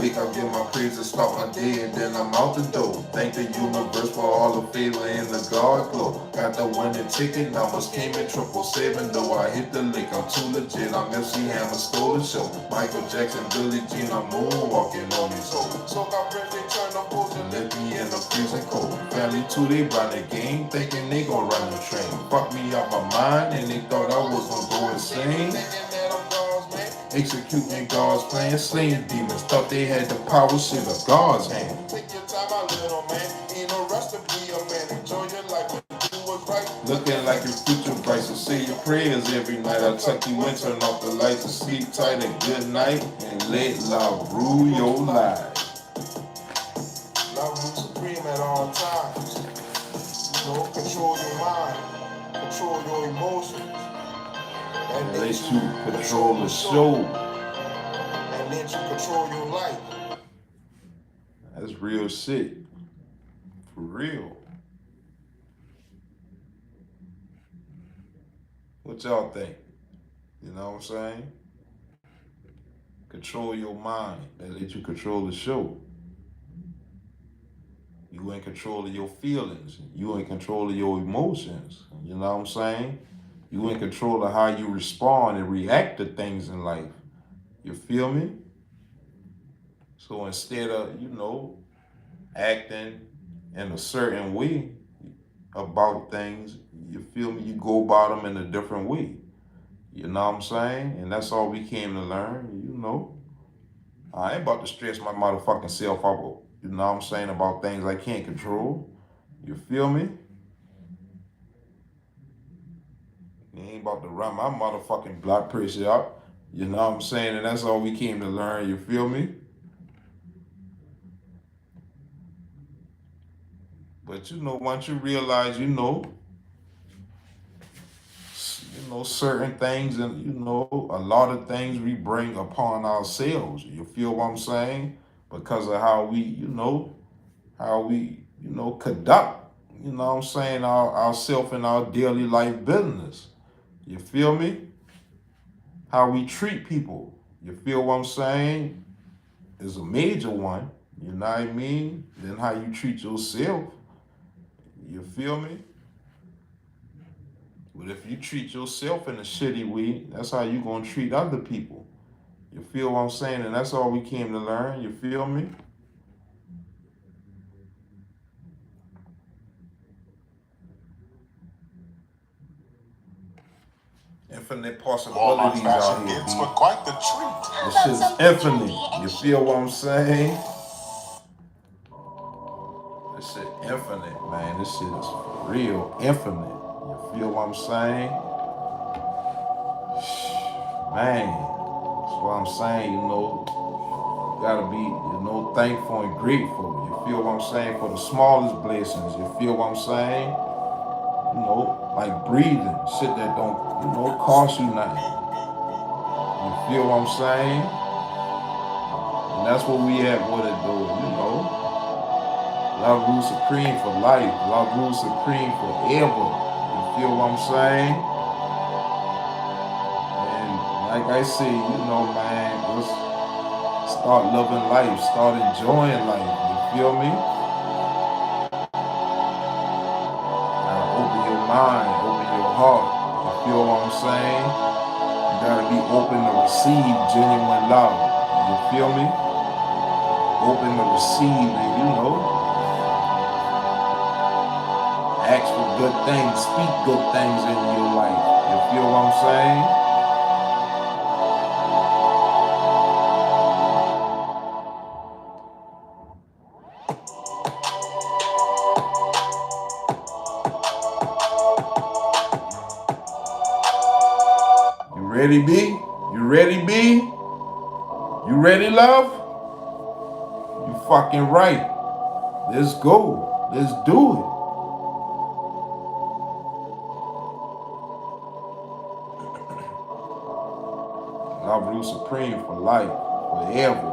Wake up, get my praises, start my day, and then I'm out the door. Thank the universe for all the favor and the God glow. Got the winning ticket, numbers came in 777. Though I hit the lick, I'm too legit. I'm MC Hammer, stole the show. Michael Jackson, Billie Jean, I'm moonwalking on these hoes. So got bread, they turn the bulls and let me in the freezing cold. Family too, they run the game, thinking they gon' run the train. Fuck me out my mind, and they thought I was gon' go insane. Executing God's plan, slaying demons. Thought they had the power, shit of God's hand. Take your time, my little man. Ain't no rush to be a man. Enjoy your life. Do what's right. Looking like your future bright, so say your prayers every night. I tuck you in, turn off the lights, and sleep tight and good night, and let love rule your life. Love rule supreme at all times. You know, control your mind, control your emotions. And let you control the show. And let you control your life. That's real shit. For real. What y'all think? You know what I'm saying? Control your mind. That let you control the show. You in control of your feelings. You in control of your emotions. You know what I'm saying? You in control of how you respond and react to things in life. You feel me? So instead of, acting in a certain way about things, you feel me? You go about them in a different way. You know what I'm saying? And that's all we came to learn, I ain't about to stress my motherfucking self out, you know what I'm saying, about things I can't control. You feel me? You ain't about to run my motherfucking blood pressure up. You know what I'm saying? And that's all we came to learn, you feel me? But once you realize, certain things and, a lot of things we bring upon ourselves. You feel what I'm saying? Because of how we, conduct, what I'm saying, ourselves in our daily life business. You feel me? How we treat people. You feel what I'm saying? Is a major one. You know what I mean? Then how you treat yourself. You feel me? But if you treat yourself in a shitty way, that's how you gonna treat other people. You feel what I'm saying? And that's all we came to learn. You feel me? Infinite possibilities out here. It's for quite the treat. This shit's infinite. You feel what I'm saying? This shit infinite, man. This shit is for real infinite. You feel what I'm saying? Man, that's what I'm saying, gotta be, thankful and grateful. You feel what I'm saying? For the smallest blessings. You feel what I'm saying? Like breathing, shit that don't, cost you nothing. You feel what I'm saying? And that's what we at with it, though, Love Rule Supreme for life. Love Rule Supreme forever. You feel what I'm saying? And like I say, man, let's start loving life. Start enjoying life. You feel me? Gotta open your mind. Open your heart. You feel what I'm saying? You gotta be open to receive genuine love. You feel me? Open to receive and, ask for good things, speak good things in your life. You feel what I'm saying? You ready, B? You ready, B? You ready, love? You fucking right. Let's go. Let's do it. Love Rule Supreme for life, forever.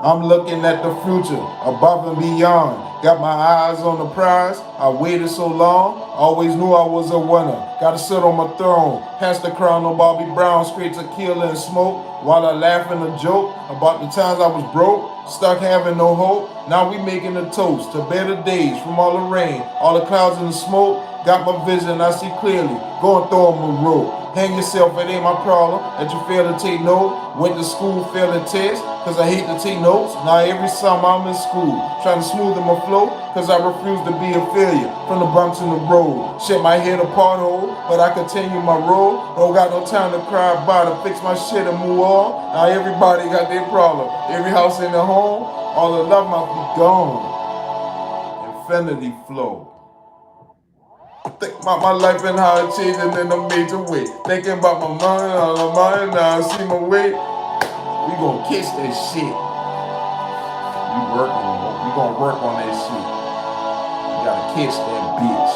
I'm looking at the future, above and beyond. Got my eyes on the prize. I waited so long, always knew I was a winner. Gotta sit on my throne, pass the crown on Bobby Brown, straight tequila and smoke. While I laugh and a joke about the times I was broke, stuck having no hope. Now we making a toast to better days from all the rain, all the clouds and the smoke. Got my vision, I see clearly. Going through on my road. Hang yourself, it ain't my problem that you fail to take note. Went to school, failing tests, cause I hate to take notes. Now every summer I'm in school, trying to smoothen my flow, cause I refuse to be a failure. From the bumps in the road, shit my head a pothole, but I continue my road. Don't got no time to cry about it, fix my shit and move on. Now everybody got their problem, every house in the home, all the love might be gone. Infinity flow. Think about my life and how it changed in a major way. Thinking about my mind, all the mind, now I see my way. We gonna kiss that shit. We gonna work on that shit. We gotta kiss that bitch.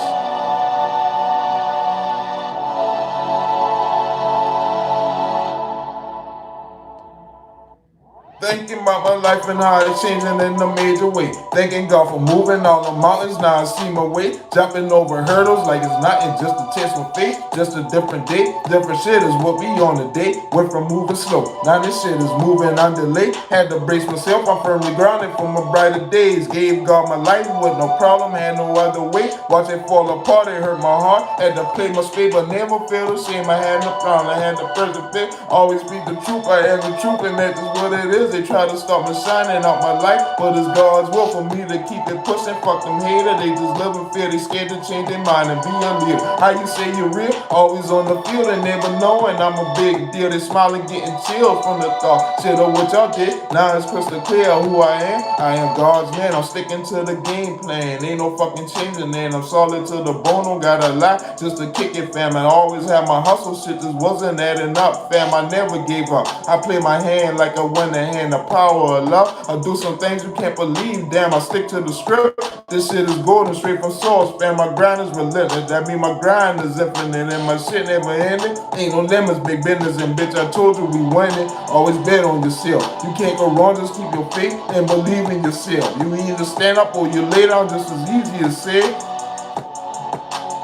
Thinking about my life and how it's changing in a major way. Thanking God for moving all the mountains, now I see my way. Jumping over hurdles like it's nothing, just a test for faith. Just a different day, different shit is what we on today. Went from moving slow, now this shit is moving on delay. Had to brace myself, I'm firmly grounded for my brighter days. Gave God my life with no problem, had no other way. Watch it fall apart, it hurt my heart. Had to play my spade, but never feel the shame. I had no problem, I had to persevere. Always speak the truth, I am the truth, and that's just what it is. They try to stop me shining out my life, but it's God's will for me to keep it pushing. Fuck them haters, they just live in fear. They scared to change their mind and be a leader. How you say you're real? Always on the field and never knowing I'm a big deal. They smiling, getting chilled from the thought. Shit of what y'all did, now it's crystal clear who I am. I am God's man, I'm sticking to the game plan. Ain't no fucking changing, and I'm solid to the bone. Don't gotta lie, just to kick it, fam. I always had my hustle, shit just wasn't adding up, fam. I never gave up. I play my hand like a winning hand, the power of love. I do some things you can't believe, damn. I stick to the script. This shit is golden, straight from source, fam. My grind is relentless. That mean my grind is infinite, and my shit never ending. Ain't no limits, big business, and bitch, I told you we winning. Always bet on yourself. You can't go wrong, just keep your faith and believe in yourself. You either stand up or you lay down, just as easy as said.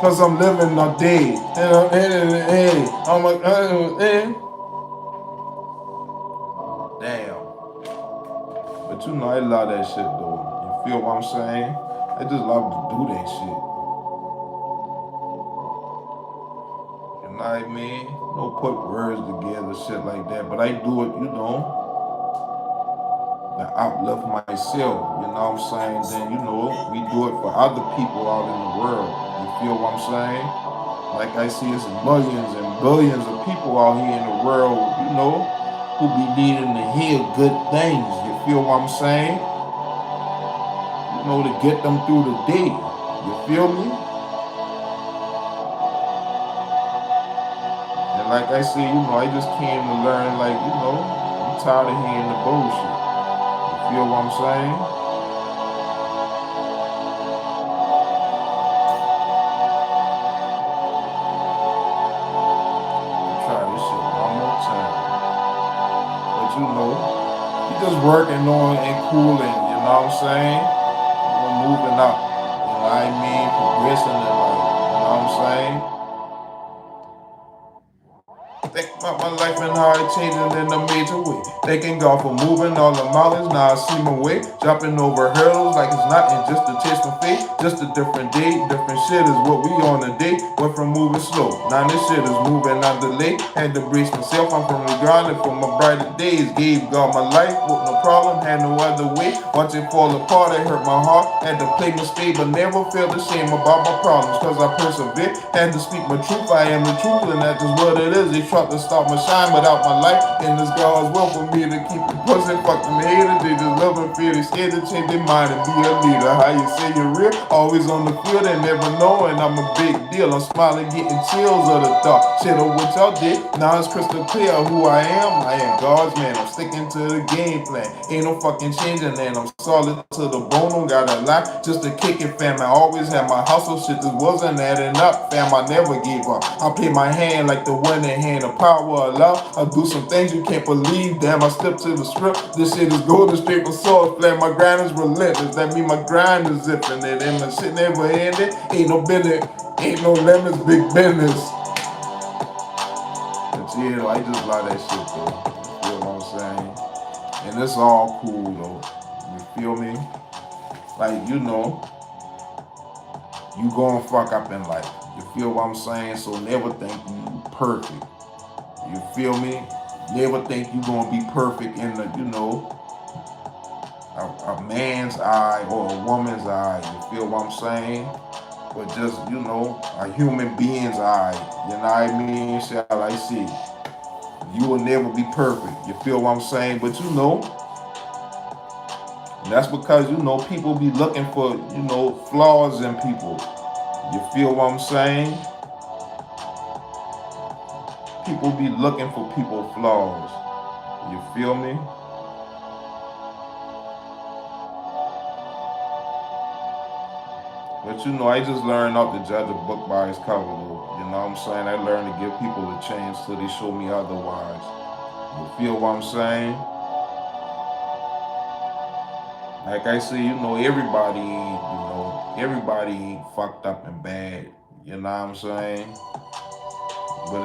Cause I'm living a day, and I'm I'm like, damn. But you know, I love that shit though. You feel what I'm saying? I just love to do that shit. You know what I mean? No put words together, shit like that. But I do it, you know, to uplift myself. You know what I'm saying? Then, you know, we do it for other people out in the world. You feel what I'm saying? Like I see, it's millions and billions of people out here in the world, you know, who be needing to hear good things. You feel what I'm saying? You know, to get them through the day. You feel me? And like I say, you know, I just came to learn, like, you know, I'm tired of hearing the bullshit. You feel what I'm saying? Try this shit one more time. But you know, you just working on and cooling, you know what I'm saying? We're moving up, you know what I mean? Progressing in life, you know what I'm saying? Think about my life and how it changing in a major way. Thanking God for moving all the mountains, now I see my way. Jumping over hurdles like it's nothing, just a taste for faith. Just a different day, different shit is what we on today. Went from moving slow, now this shit is moving on delay. Had to brace myself, I'm firmly grounded for my brighter days. Gave God my life with no problem, had no other way. Watch it fall apart, it hurt my heart. Had to play my spade, but never felt ashamed about my problems, cause I persevere. Had to speak my truth, I am the truth, and that's just what it is. They try to stop my shine without my light, and it's God's will for me to keep it pushing. Fuck them haters, they just love and fear. They scared to change their mind and be a leader. How you say you're real? Always on the field and never knowing I'm a big deal. I'm smiling, getting chills of the thought. Shit of what y'all did, now it's crystal clear who I am. I am God's man, I'm sticking to the game plan. Ain't no fucking changing, and I'm solid to the bone. Don't gotta lie, just a kick it, fam. I always had my hustle, shit just wasn't adding up, fam. I never gave up. I play my hand like the winning hand, the power of love. I do some things you can't believe, damn. I step to the script. This shit is golden, straight from source, fam. My grind is relentless. That mean my grind is infinite, and my shit never ended. Ain't no business, ain't no limits, big business. But yeah, I just love that shit though. You feel what I'm saying? And it's all cool though. You feel me? Like, you know, you gonna fuck up in life. You feel what I'm saying? So never think you perfect. You feel me? Never think you gonna be perfect in the, a man's eye or a woman's eye. You feel what I'm saying? But just, a human being's eye. You know what I mean? Shall I see? You will never be perfect. You feel what I'm saying? But that's because, people be looking for, flaws in people. You feel what I'm saying? People be looking for people's flaws. You feel me? But I just learned not to judge a book by its cover though. You know what I'm saying? I learned to give people a chance till they show me otherwise. You feel what I'm saying? Like I say, everybody ain't fucked up and bad. You know what I'm saying? But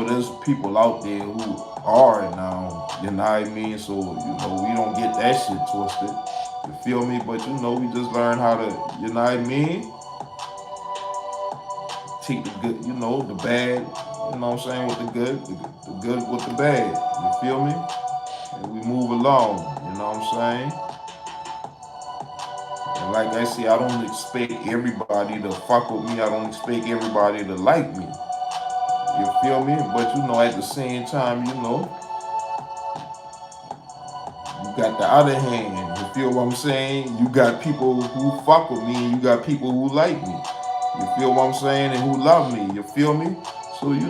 there's people out there who are now. You know what I mean? So we don't get that shit twisted. You feel me? But we just learn how to. You know what I mean? Take the good, the bad. You know what I'm saying? With the good, the good with the bad. You feel me? And we move along. You know what I'm saying? And like I say, I don't expect everybody to fuck with me. I don't expect everybody to like me. You feel me? But at the same time, you got the other hand. You feel what I'm saying? You got people who fuck with me, and you got people who like me. You feel what I'm saying? And who love me. You feel me? So it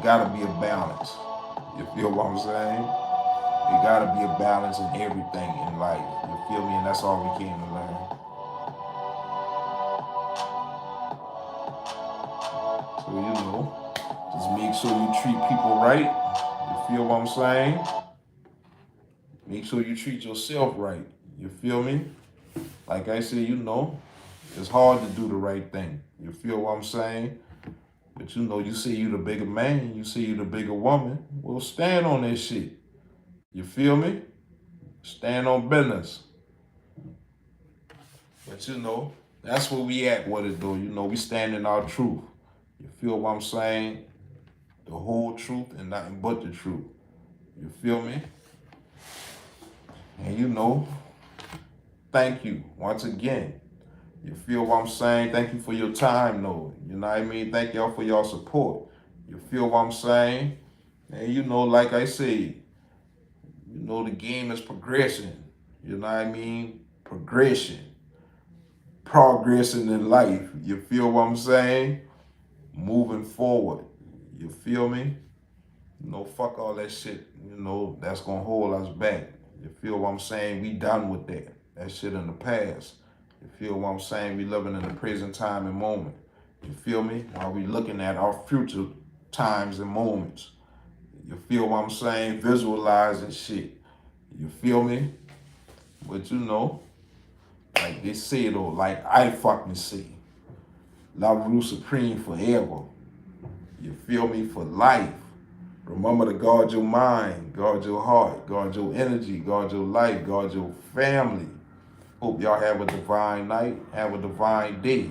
gotta be a balance. You feel what I'm saying? It gotta be a balance in everything in life. You feel me? And that's all we came to learn. So just make sure you treat people right. You feel what I'm saying? Make sure you treat yourself right. You feel me? Like I said, it's hard to do the right thing. You feel what I'm saying? But you say you the bigger man, you say you the bigger woman. Well, stand on that shit. You feel me? Stand on business. But that's where we at with it though. We stand in our truth. You feel what I'm saying? The whole truth and nothing but the truth. You feel me? And thank you once again. You feel what I'm saying? Thank you for your time though. You know what I mean? Thank y'all for y'all support. You feel what I'm saying? And like I say, the game is progression. You know what I mean? Progression. Progressing in life. You feel what I'm saying? Moving forward. You feel me? Fuck all that shit, that's gonna hold us back. You feel what I'm saying? We done with that. That shit in the past. You feel what I'm saying? We living in the present time and moment. You feel me? While we looking at our future times and moments. You feel what I'm saying? Visualizing shit. You feel me? But like they say though, like I fucking say, LoveRuledSupreme forever. You feel me? For life. Remember to guard your mind, guard your heart, guard your energy, guard your life, guard your family. Hope y'all have a divine night, have a divine day.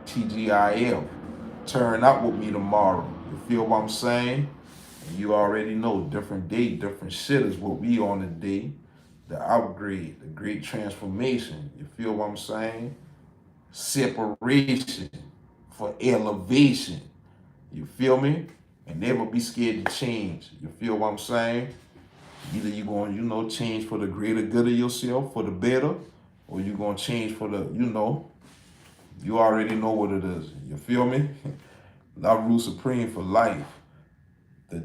TGIF. Turn up with me tomorrow. You feel what I'm saying? You already know, different day, different shit is what we on today. The upgrade, the great transformation. You feel what I'm saying? Separation for elevation. You feel me? And never be scared to change. You feel what I'm saying? Either you're going, change for the greater good of yourself, for the better, or you're going to change for the, you already know what it is. You feel me? LoveRuledSupreme for life. The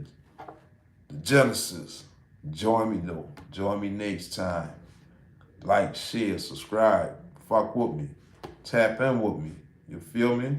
Genesis. Join me though. Join me next time. Like, share, subscribe. Fuck with me. Tap in with me. You feel me?